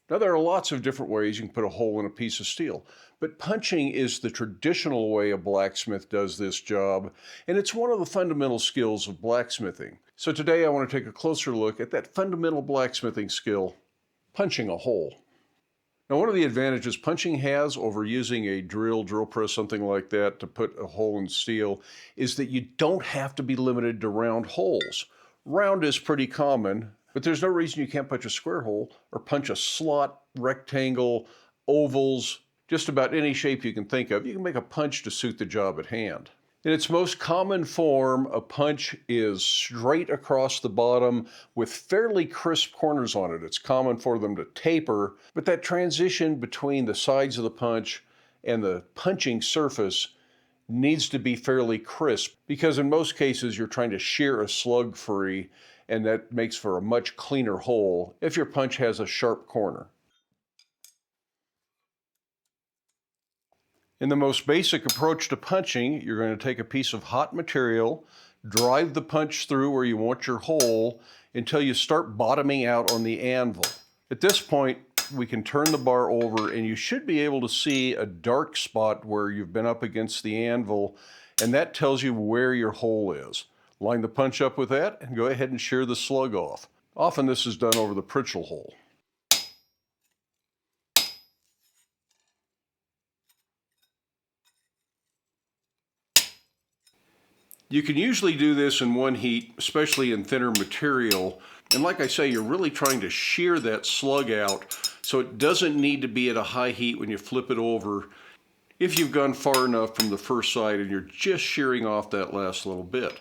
Now, there are lots of different ways you can put a hole in a piece of steel, but punching is the traditional way a blacksmith does this job, and it's one of the fundamental skills of blacksmithing. So today I want to take a closer look at that fundamental blacksmithing skill, punching a hole. Now, one of the advantages punching has over using a drill press, something like that, to put a hole in steel is that you don't have to be limited to round holes. Round is pretty common, but there's no reason you can't punch a square hole or punch a slot, rectangle, ovals, just about any shape you can think of. You can make a punch to suit the job at hand. In its most common form, a punch is straight across the bottom with fairly crisp corners on it. It's common for them to taper, but that transition between the sides of the punch and the punching surface needs to be fairly crisp because in most cases you're trying to shear a slug free, and that makes for a much cleaner hole if your punch has a sharp corner. In the most basic approach to punching, you're going to take a piece of hot material, drive the punch through where you want your hole until you start bottoming out on the anvil. At this point, we can turn the bar over and you should be able to see a dark spot where you've been up against the anvil, and that tells you where your hole is. Line the punch up with that and go ahead and shear the slug off. Often this is done over the Pritchel hole. You can usually do this in one heat, especially in thinner material. And like I say, you're really trying to shear that slug out, so it doesn't need to be at a high heat when you flip it over if you've gone far enough from the first side and you're just shearing off that last little bit.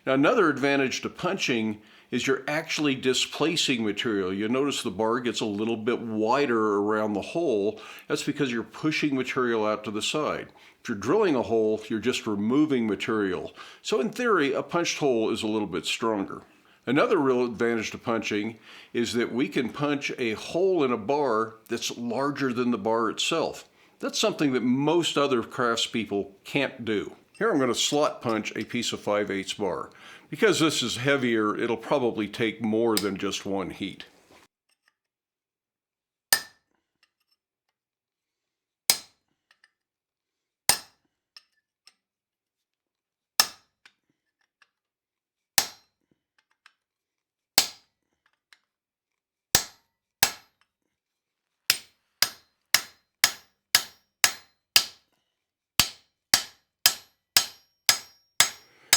Now, another advantage to punching is you're actually displacing material. You notice the bar gets a little bit wider around the hole. That's because you're pushing material out to the side. If you're drilling a hole, you're just removing material. So in theory, a punched hole is a little bit stronger. Another real advantage to punching is that we can punch a hole in a bar that's larger than the bar itself. That's something that most other craftspeople can't do. Here I'm going to slot punch a piece of 5/8 bar. Because this is heavier, it'll probably take more than just one heat.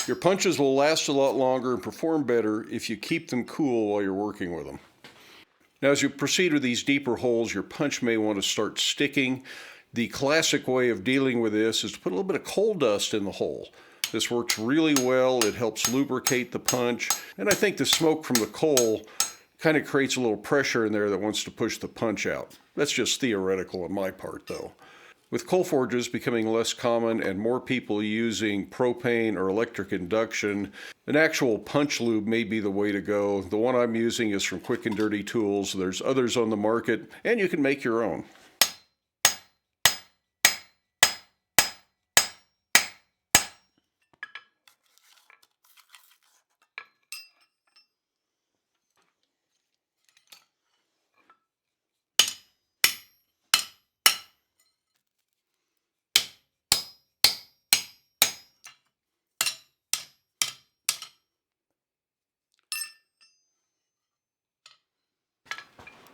Your punches will last a lot longer and perform better if you keep them cool while you're working with them. Now, as you proceed with these deeper holes, your punch may want to start sticking. The classic way of dealing with this is to put a little bit of coal dust in the hole. This works really well. It helps lubricate the punch, and I think the smoke from the coal kind of creates a little pressure in there that wants to push the punch out. That's just theoretical on my part, though. With coal forges becoming less common and more people using propane or electric induction, an actual punch lube may be the way to go. The one I'm using is from Quick and Dirty Tools. There's others on the market, and you can make your own.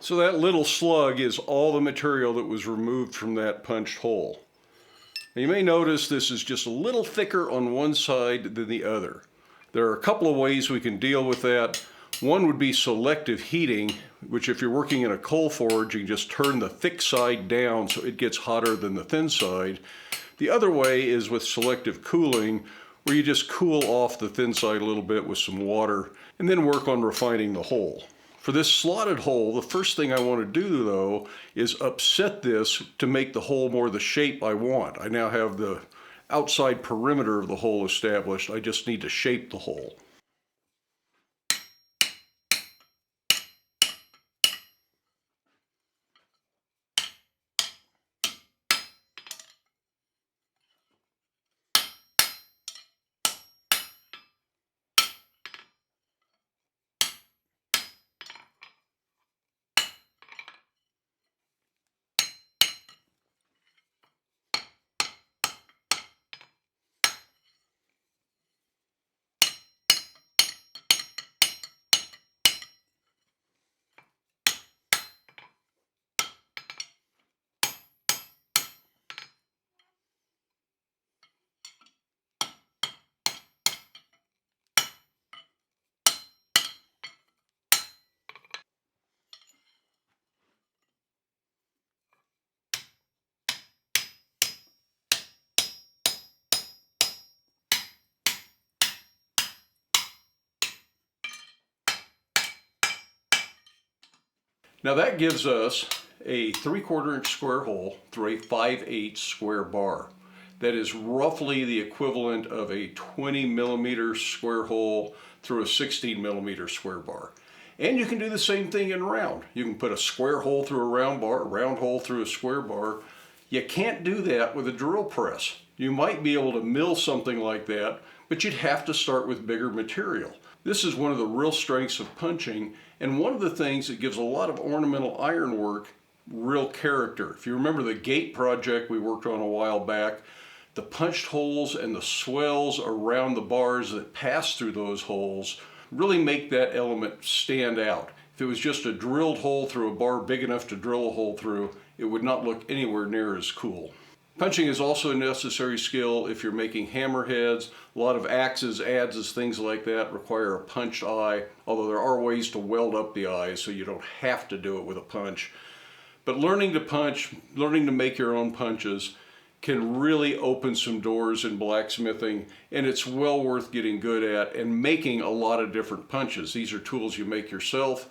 So that little slug is all the material that was removed from that punched hole. Now you may notice this is just a little thicker on one side than the other. There are a couple of ways we can deal with that. One would be selective heating, which if you're working in a coal forge, you can just turn the thick side down so it gets hotter than the thin side. The other way is with selective cooling, where you just cool off the thin side a little bit with some water and then work on refining the hole. For this slotted hole, the first thing I want to do though is upset this to make the hole more the shape I want. I now have the outside perimeter of the hole established. I just need to shape the hole. Now that gives us a 3/4 inch square hole through a 5/8 square bar. That is roughly the equivalent of a 20 millimeter square hole through a 16 millimeter square bar. And you can do the same thing in round. You can put a square hole through a round bar, a round hole through a square bar. You can't do that with a drill press. You might be able to mill something like that, but you'd have to start with bigger material. This is one of the real strengths of punching, and one of the things that gives a lot of ornamental ironwork real character. If you remember the gate project we worked on a while back, the punched holes and the swells around the bars that pass through those holes really make that element stand out. If it was just a drilled hole through a bar big enough to drill a hole through, it would not look anywhere near as cool. Punching is also a necessary skill if you're making hammerheads. A lot of axes, adzes, things like that require a punched eye, although there are ways to weld up the eyes so you don't have to do it with a punch. But learning to punch, learning to make your own punches can really open some doors in blacksmithing, and it's well worth getting good at and making a lot of different punches. These are tools you make yourself.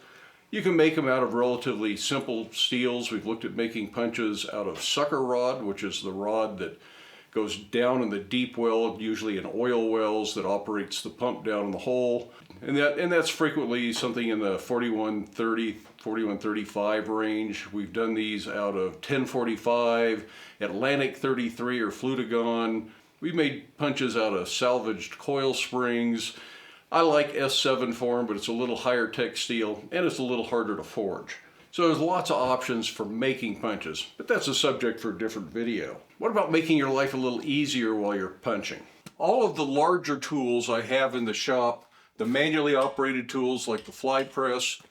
You can make them out of relatively simple steels. We've looked at making punches out of sucker rod, which is the rod that goes down in the deep well, usually in oil wells, that operates the pump down in the hole. And that's frequently something in the 4130, 4135 range. We've done these out of 1045, Atlantic 33 or Flutagon. We've made punches out of salvaged coil springs. I like S7 for them, but it's a little higher tech steel and it's a little harder to forge. So there's lots of options for making punches, but that's a subject for a different video. What about making your life a little easier while you're punching? All of the larger tools I have in the shop, the manually operated tools like the fly press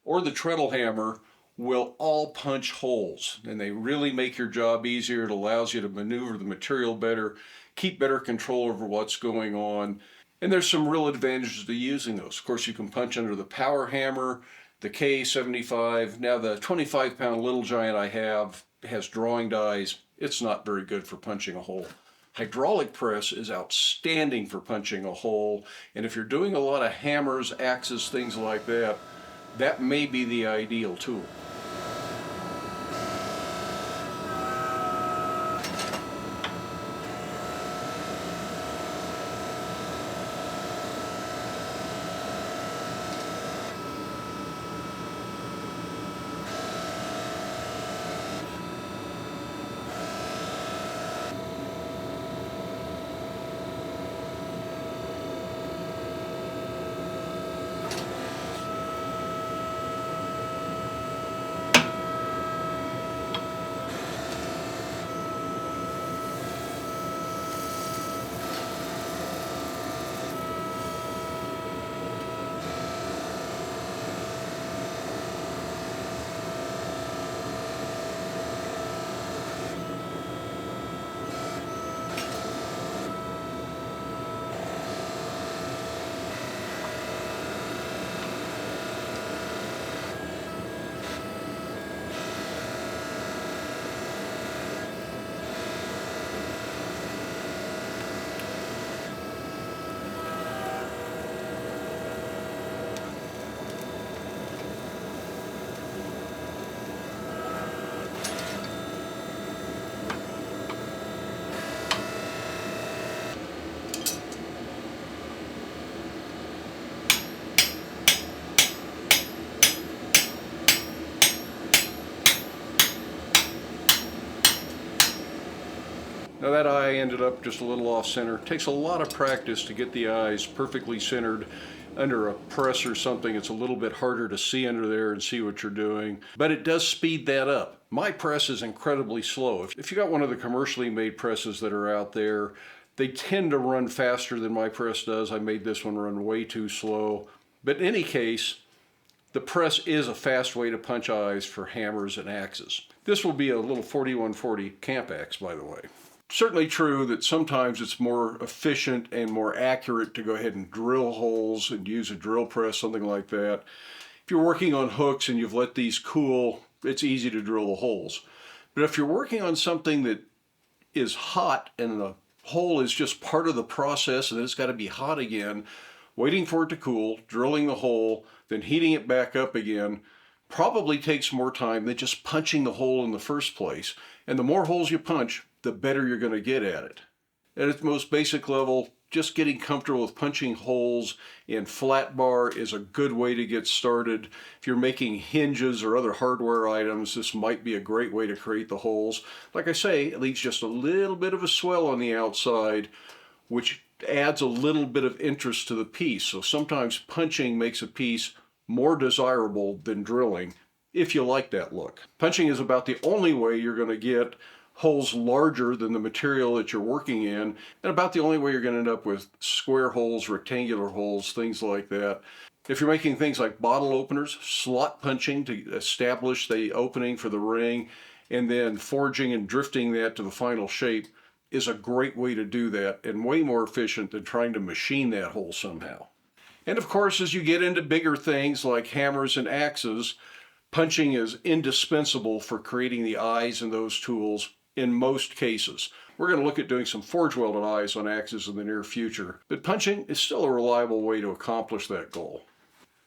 or the treadle hammer, will all punch holes, and they really make your job easier. It allows you to maneuver the material better, keep better control over what's going on. And there's some real advantages to using those. Of course, you can punch under the power hammer, the K75. Now the 25-pound Little Giant I have has drawing dies. It's not very good for punching a hole. Hydraulic press is outstanding for punching a hole. And if you're doing a lot of hammers, axes, things like that, that may be the ideal tool. Now that eye ended up just a little off center. It takes a lot of practice to get the eyes perfectly centered. Under a press or something, it's a little bit harder to see under there and see what you're doing, but it does speed that up. My press is incredibly slow. If you got one of the commercially made presses that are out there, they tend to run faster than my press does. I made this one run way too slow. But in any case, the press is a fast way to punch eyes for hammers and axes. This will be a little 4140 camp axe, by the way. Certainly true that sometimes it's more efficient and more accurate to go ahead and drill holes and use a drill press, something like that. If you're working on hooks and you've let these cool, it's easy to drill the holes. But if you're working on something that is hot and the hole is just part of the process and then it's got to be hot again, waiting for it to cool, drilling the hole, then heating it back up again, probably takes more time than just punching the hole in the first place. And the more holes you punch, the better you're going to get at it. At its most basic level, just getting comfortable with punching holes in flat bar is a good way to get started. If you're making hinges or other hardware items, this might be a great way to create the holes. Like I say, it leaves just a little bit of a swell on the outside, which adds a little bit of interest to the piece. So sometimes punching makes a piece more desirable than drilling, if you like that look. Punching is about the only way you're going to get holes larger than the material that you're working in, and about the only way you're going to end up with square holes, rectangular holes, things like that. If you're making things like bottle openers, slot punching to establish the opening for the ring, and then forging and drifting that to the final shape is a great way to do that, and way more efficient than trying to machine that hole somehow. And of course, as you get into bigger things like hammers and axes, punching is indispensable for creating the eyes in those tools in most cases. We're going to look at doing some forge welded eyes on axes in the near future, but punching is still a reliable way to accomplish that goal.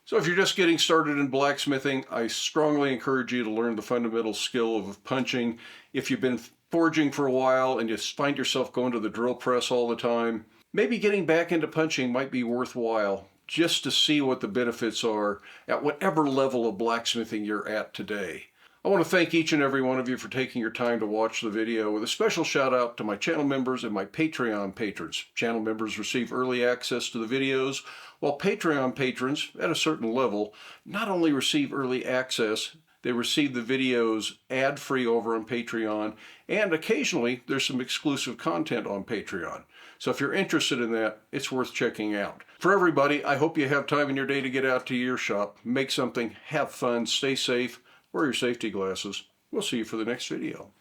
So if you're just getting started in blacksmithing, I strongly encourage you to learn the fundamental skill of punching. If you've been forging for a while and you find yourself going to the drill press all the time, maybe getting back into punching might be worthwhile just to see what the benefits are at whatever level of blacksmithing you're at today. I want to thank each and every one of you for taking your time to watch the video, with a special shout out to my channel members and my Patreon patrons. Channel members receive early access to the videos, while Patreon patrons, at a certain level, not only receive early access, they receive the videos ad-free over on Patreon, and occasionally there's some exclusive content on Patreon. So if you're interested in that, it's worth checking out. For everybody, I hope you have time in your day to get out to your shop, make something, have fun, stay safe, wear your safety glasses. We'll see you for the next video.